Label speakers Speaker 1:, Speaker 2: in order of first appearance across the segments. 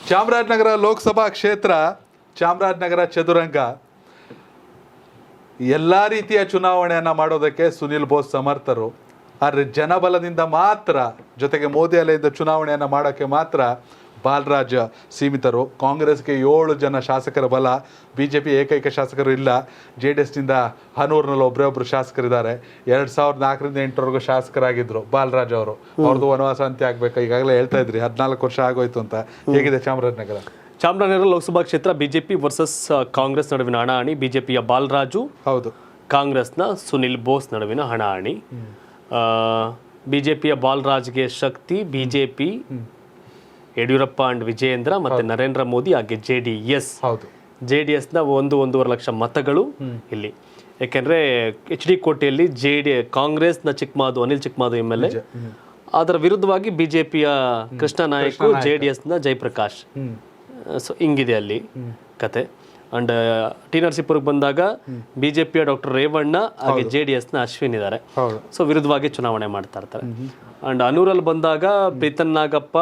Speaker 1: ಚಾಮರಾಜನಗರ ಲೋಕಸಭಾ ಕ್ಷೇತ್ರ, ಚಾಮರಾಜನಗರ ಚದುರಂಗ, ಎಲ್ಲ ರೀತಿಯ ಚುನಾವಣೆಯನ್ನು ಮಾಡೋದಕ್ಕೆ ಸುನಿಲ್ ಬೋಸ್ ಸಮರ್ಥರು. ಆದರೆ ಜನಬಲದಿಂದ ಮಾತ್ರ, ಜೊತೆಗೆ ಮೋದಿ ಅಲೆಯಿಂದ ಚುನಾವಣೆಯನ್ನು ಮಾಡೋಕ್ಕೆ ಮಾತ್ರ ಬಾಲರಾಜ್ ಸೀಮಿತರು. ಕಾಂಗ್ರೆಸ್ಗೆ 7 ಜನ ಶಾಸಕರ ಬಲ, BJP ಏಕೈಕ ಶಾಸಕರು ಇಲ್ಲ. JDSನಿಂದ ಹನೂರಿನಲ್ಲಿ ಒಬ್ಬರೇ ಶಾಸಕರಿದ್ದಾರೆ. 2004ರಿಂದ 8ರವರೆಗೂ ಶಾಸಕರಾಗಿದ್ದರು ಬಾಲರಾಜ್ ಅವರು. ಅವ್ರದ್ದು ವನವಾಸ ಅಂತ್ಯ ಆಗಬೇಕು, ಈಗಾಗಲೇ ಹೇಳ್ತಾ ಇದ್ರಿ 14 ವರ್ಷ ಆಗೋಯ್ತು ಅಂತ. ಹೇಗಿದೆ ಚಾಮರಾಜನಗರ?
Speaker 2: ಚಾಮರಾಜನಗರ ಲೋಕಸಭಾ ಕ್ಷೇತ್ರ BJP ವರ್ಸಸ್ ಕಾಂಗ್ರೆಸ್ ನಡುವಿನ ಹಣಾಹಣಿ. BJPಯ ಬಾಲರಾಜು, ಹೌದು, ಕಾಂಗ್ರೆಸ್ನ ಸುನಿಲ್ ಬೋಸ್ ನಡುವಿನ ಹಣಾಹಣಿ. BJPಯ ಬಾಲರಾಜ್ಗೆ ಶಕ್ತಿ, BJP ಯಡಿಯೂರಪ್ಪ ಅಂಡ್ ವಿಜಯೇಂದ್ರ ಮತ್ತೆ ನರೇಂದ್ರ ಮೋದಿ, ಹಾಗೆ JDSನ 1.5 ಲಕ್ಷ ಮತಗಳು ಇಲ್ಲಿ. ಯಾಕೆಂದ್ರೆ HD ಕೋಟೆಯಲ್ಲಿ ಕಾಂಗ್ರೆಸ್ನ ಅನಿಲ್ ಚಿಕ್ಕಮಾದು MLA, ಅದರ ವಿರುದ್ಧವಾಗಿ BJPಯ ಕೃಷ್ಣ ನಾಯಕ್, JDSನ ಜಯಪ್ರಕಾಶ್. ಸೊ ಹಿಂಗಿದೆ ಅಲ್ಲಿ ಕತೆ. ಅಂಡ್ ಟಿ ನರಸೀಪುರಕ್ಕೆ ಬಂದಾಗ BJPಯ ಡಾಕ್ಟರ್ ರೇವಣ್ಣ ಹಾಗೆ JDSನ ಅಶ್ವಿನ್ ಇದ್ದಾರೆ. ಸೊ ವಿರುದ್ಧವಾಗಿ ಚುನಾವಣೆ ಮಾಡ್ತಾ ಇರ್ತಾರೆ. ಅಂಡ್ ಅನೂರಲ್ಲಿ ಬಂದಾಗ ಪ್ರೀತನ್ ನಾಗಪ್ಪ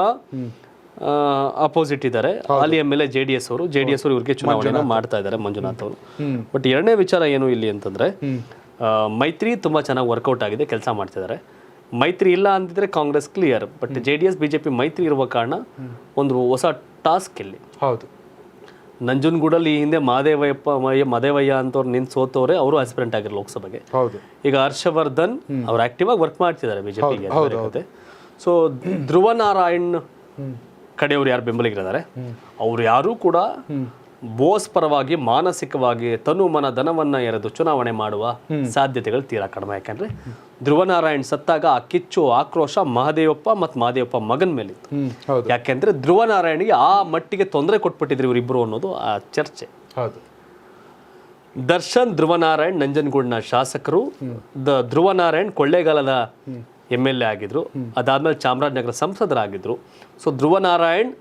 Speaker 2: ಅಪೋಸಿಟ್ ಇದ್ದಾರೆ. ಅಲ್ಲಿ MLA JDS ಅವರು ಇವ್ರಿಗೆ ಚುನಾವಣೆ ಮಾಡ್ತಾ ಇದ್ದಾರೆ, ಮಂಜುನಾಥ್ ಅವರು. ಬಟ್ ಎರಡನೇ ವಿಚಾರ ಏನು ಇಲ್ಲಿ ಅಂತಂದ್ರೆ, ಮೈತ್ರಿ ತುಂಬಾ ಚೆನ್ನಾಗಿ ವರ್ಕೌಟ್ ಆಗಿದೆ, ಕೆಲಸ ಮಾಡ್ತಿದ್ದಾರೆ. ಮೈತ್ರಿ ಇಲ್ಲ ಅಂತಿದ್ರೆ Congress clear. But JDS BJP ಮೈತ್ರಿ ಇರುವ ಕಾರಣ ಒಂದು ಹೊಸ ಟಾಸ್ಕ್ ಇಲ್ಲಿ. ಹೌದು, ನಂಜನಗೂಡಲ್ಲಿ ಈ ಹಿಂದೆ ಮದೇವಯ್ಯ ಅಂತವ್ರು ನಿಂತು ಸೋತವ್ರೆ, ಅವರು ಆಸ್ಪಿರೆಂಟ್ ಆಗಿರೋ ಲೋಕಸಭೆಗೆ. ಈಗ ಹರ್ಷವರ್ಧನ್ ಅವ್ರು ಆಕ್ಟಿವ್ ಆಗಿ ವರ್ಕ್ ಮಾಡ್ತಿದ್ದಾರೆ BJPಗೆ. ಸೊ ಧ್ರುವ ನಾರಾಯಣ್ ಕಡೆಯವರು ಯಾರು ಬೆಂಬಲಿಗರಿದ್ದಾರೆ, ಅವ್ರು ಯಾರೂ ಕೂಡ ಬೋಸ್ ಪರವಾಗಿ ಮಾನಸಿಕವಾಗಿ ತನು ಮನ ಧನವನ್ನ ಎರೆದು ಚುನಾವಣೆ ಮಾಡುವ ಸಾಧ್ಯತೆಗಳು ತೀರಾ ಕಡಿಮೆ. ಯಾಕಂದ್ರೆ ಧ್ರುವ ನಾರಾಯಣ್ ಸತ್ತಾಗ ಆ ಕಿಚ್ಚು ಆಕ್ರೋಶ ಮಹದೇವಪ್ಪ ಮತ್ತು ಮಹದೇವಪ್ಪ ಮಗನ ಮೇಲಿತ್ತು. ಯಾಕೆಂದ್ರೆ ಧ್ರುವ ನಾರಾಯಣ್ಗೆ ಆ ಮಟ್ಟಿಗೆ ತೊಂದರೆ ಕೊಟ್ಬಿಟ್ಟಿದ್ರು ಇವರಿಬ್ರು ಅನ್ನೋದು ಆ ಚರ್ಚೆ. ದರ್ಶನ್ ಧ್ರುವ ನಾರಾಯಣ್ ನಂಜನಗೂಡಿನ ಶಾಸಕರು, ಧ್ರುವ ನಾರಾಯಣ್ ಕೊಳ್ಳೇಗಾಲದ MLA ಆಗಿದ್ರು. ಅದಾದ್ಮೇಲೆ ಚಾಮರಾಜನಗರ ಸಂಸದರಾಗಿದ್ರು. ಸೊ ಧ್ರುವ ನಾರಾಯಣ್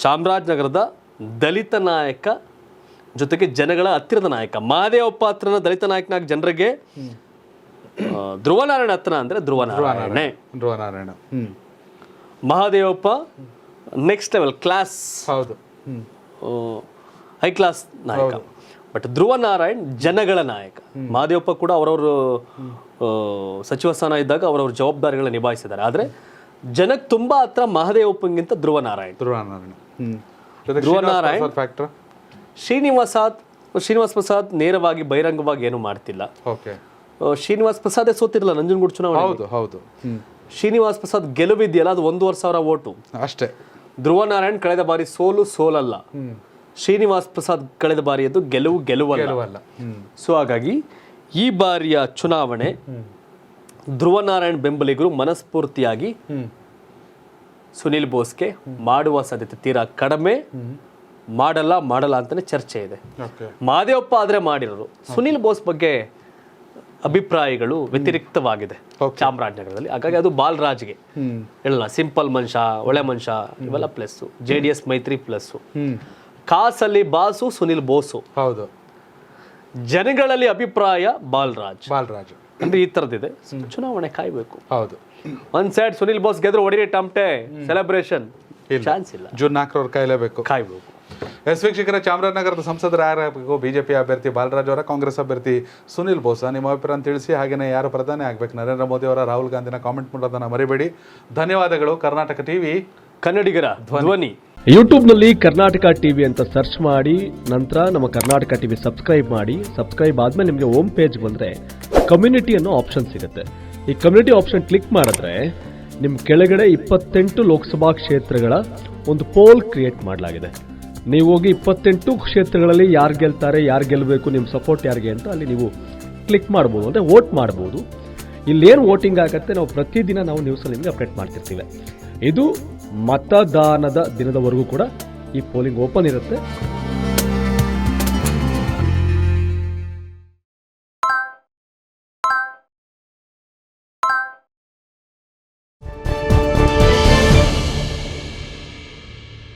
Speaker 2: ಚಾಮರಾಜನಗರದ ದಲಿತ ನಾಯಕ, ಜೊತೆಗೆ ಜನಗಳ ಹತ್ತಿರದ ನಾಯಕ. ಮಹದೇವಪ್ಪ ಹತ್ರನ ದಲಿತ ನಾಯಕನಾಗಿ ಜನರಿಗೆ, ಧ್ರುವ ನಾರಾಯಣ ಹತ್ರ ಅಂದ್ರೆ Dhruva Narayana. Mahadevappa next level class, high class ನಾಯಕ. ಬಟ್ ಧ್ರುವ ನಾರಾಯಣ್ ಜನಗಳ ನಾಯಕ. ಮಹದೇವಪ್ಪ ಕೂಡ ಅವರವರು ಸಚಿವ ಸ್ಥಾನ ಇದ್ದಾಗ ಅವರವ್ರ ಜವಾಬ್ದಾರಿಗಳನ್ನ ನಿಭಾಯಿಸಿದ್ದಾರೆ. ಆದ್ರೆ ಜನಕ್ಕೆ ತುಂಬಾ ಹತ್ರ ಮಹದೇವಪ್ಪಂಗಿಂತ ಧ್ರುವ ನಾರಾಯಣ್. ಶ್ರೀನಿವಾಸ್ ಪ್ರಸಾದ್ ನೇರವಾಗಿ ಬಹಿರಂಗವಾಗಿ ಏನು ಮಾಡ್ತಿಲ್ಲ. ಶ್ರೀನಿವಾಸ್ ಪ್ರಸಾದೇ ಸೋತಿರಲ್ಲ ನಂಜನಗೂಡು ಚುನಾವಣೆ. ಶ್ರೀನಿವಾಸ್ ಪ್ರಸಾದ್ ಗೆಲುವಿದೆಯಲ್ಲ, ಅದು 1,500 ಓಟು ಅಷ್ಟೇ. ಧ್ರುವ ನಾರಾಯಣ್ ಕಳೆದ ಬಾರಿ ಸೋಲಲ್ಲ. ಶ್ರೀನಿವಾಸ್ ಪ್ರಸಾದ್ ಕಳೆದ ಬಾರಿಯದ್ದು ಗೆಲುವಲ್ಲ. ಸೊ ಹಾಗಾಗಿ ಈ ಬಾರಿಯ ಚುನಾವಣೆ ಧ್ರುವ ನಾರಾಯಣ್ ಬೆಂಬಲಿಗರು ಮನಸ್ಫೂರ್ತಿಯಾಗಿ ಸುನಿಲ್ ಬೋಸ್ಗೆ ಮಾಡುವ ಸಾಧ್ಯತೆ ತೀರಾ ಕಡಿಮೆ. ಮಾಡಲ್ಲ ಅಂತಾನೆ ಚರ್ಚೆ ಇದೆ. ಮಹದೇವಪ್ಪ ಆದ್ರೆ ಮಾಡಿರೋರು. ಸುನಿಲ್ ಬೋಸ್ ಬಗ್ಗೆ ಅಭಿಪ್ರಾಯಗಳು ವ್ಯತಿರಿಕ್ತವಾಗಿದೆ ಚಾಮರಾಜನಗರದಲ್ಲಿ. ಹಾಗಾಗಿ ಅದು ಬಾಲರಾಜ್ಗೆ ಹೇಳಲ್ಲ, ಸಿಂಪಲ್ ಮನುಷ್ಯ, ಒಳ್ಳೆ ಮನುಷ್ಯ, ಇವೆಲ್ಲ ಪ್ಲಸ್. JDS ಮೈತ್ರಿ ಪ್ಲಸ್. ಕಾಸಲ್ಲಿ ಬಾಸು ಸುನಿಲ್ ಬೋಸು. ಹೌದು, ಜನಗಳಲ್ಲಿ ಅಭಿಪ್ರಾಯ ಬಾಲರಾಜ್ ಅಂದ್ರೆ ಈ ತರದಿದೆ. ಚುನಾವಣೆ ಕಾಯ್ಬೇಕು. ಹೌದು, ಒಂದ್ ಸೈಡ್ ಸುನಿಲ್ ಬೋಸ್ ಗೆದ್ರು ಹೊಡಿರಿ ಟಮ್ಟೆ ಸೆಲೆಬ್ರೇಷನ್, ಚಾನ್ಸ್ ಇಲ್ಲ. ಜೂನ್ 4 ಕಾಯ್ಬೇಕು. ವೀಕ್ಷಕರ, ಚಾಮರಾಜನಗರದ ಸಂಸದರು ಯಾರಾಗಬೇಕು? BJP ಅಭ್ಯರ್ಥಿ ಬಾಲರಾಜ್ ಅವರ, ಕಾಂಗ್ರೆಸ್ ಅಭ್ಯರ್ಥಿ ಸುನಿಲ್ ಬೋಸ್? ನಿಮ್ಮ ಅಭಿಪ್ರಾಯ ತಿಳಿಸಿ. ಹಾಗೆಯೇ ಯಾರು ಪ್ರಧಾನಿ ಆಗ್ಬೇಕು, ನರೇಂದ್ರ ಮೋದಿ ಅವರ, ರಾಹುಲ್ ಗಾಂಧಿನ? ಕಾಮೆಂಟ್ ಮಾಡೋದನ್ನ ಮರಿಬೇಡಿ. ಧನ್ಯವಾದಗಳು. ಕರ್ನಾಟಕ ಟಿವಿ, ಕನ್ನಡಿಗರ ಧ್ವನಿ.
Speaker 3: ಯೂಟ್ಯೂಬ್ನಲ್ಲಿ ಕರ್ನಾಟಕ ಟಿವಿ ಅಂತ ಸರ್ಚ್ ಮಾಡಿ, ನಂತರ ನಮ್ಮ ಕರ್ನಾಟಕ ಟಿವಿ ಸಬ್ಸ್ಕ್ರೈಬ್ ಮಾಡಿ. ಸಬ್ಸ್ಕ್ರೈಬ್ ಆದ್ಮೇಲೆ ನಿಮಗೆ ಹೋಮ್ ಪೇಜ್ ಬಂದ್ರೆ ಕಮ್ಯುನಿಟಿ ಅನ್ನೋ ಆಪ್ಷನ್ ಸಿಗುತ್ತೆ. ಈ ಕಮ್ಯುನಿಟಿ ಆಪ್ಷನ್ ಕ್ಲಿಕ್ ಮಾಡಿದ್ರೆ ನಿಮ್ ಕೆಳಗಡೆ 28 ಲೋಕಸಭಾ ಕ್ಷೇತ್ರಗಳ ಒಂದು ಪೋಲ್ ಕ್ರಿಯೇಟ್ ಮಾಡಲಾಗಿದೆ. ನೀವು ಹೋಗಿ 28 ಕ್ಷೇತ್ರಗಳಲ್ಲಿ ಯಾರು ಗೆಲ್ತಾರೆ, ಯಾರು ಗೆಲ್ಲಬೇಕು, ನಿಮ್ಮ ಸಪೋರ್ಟ್ ಯಾರಿಗೆ ಅಂತ ಅಲ್ಲಿ ನೀವು ಕ್ಲಿಕ್ ಮಾಡ್ಬೋದು, ಅಂದ್ರೆ ವೋಟ್ ಮಾಡ್ಬೋದು. ಇಲ್ಲೇನು ವೋಟಿಂಗ್ ಆಗುತ್ತೆ ನಾವು ಪ್ರತಿದಿನ ನ್ಯೂಸಲ್ಲಿ ನಿಮಗೆ ಅಪ್ಡೇಟ್ ಮಾಡ್ತಿರ್ತೀವಿ. ಇದು ಮತದಾನದ ದಿನದವರೆಗೂ ಕೂಡ ಈ ಪೋಲಿಂಗ್ ಓಪನ್ ಇರುತ್ತೆ.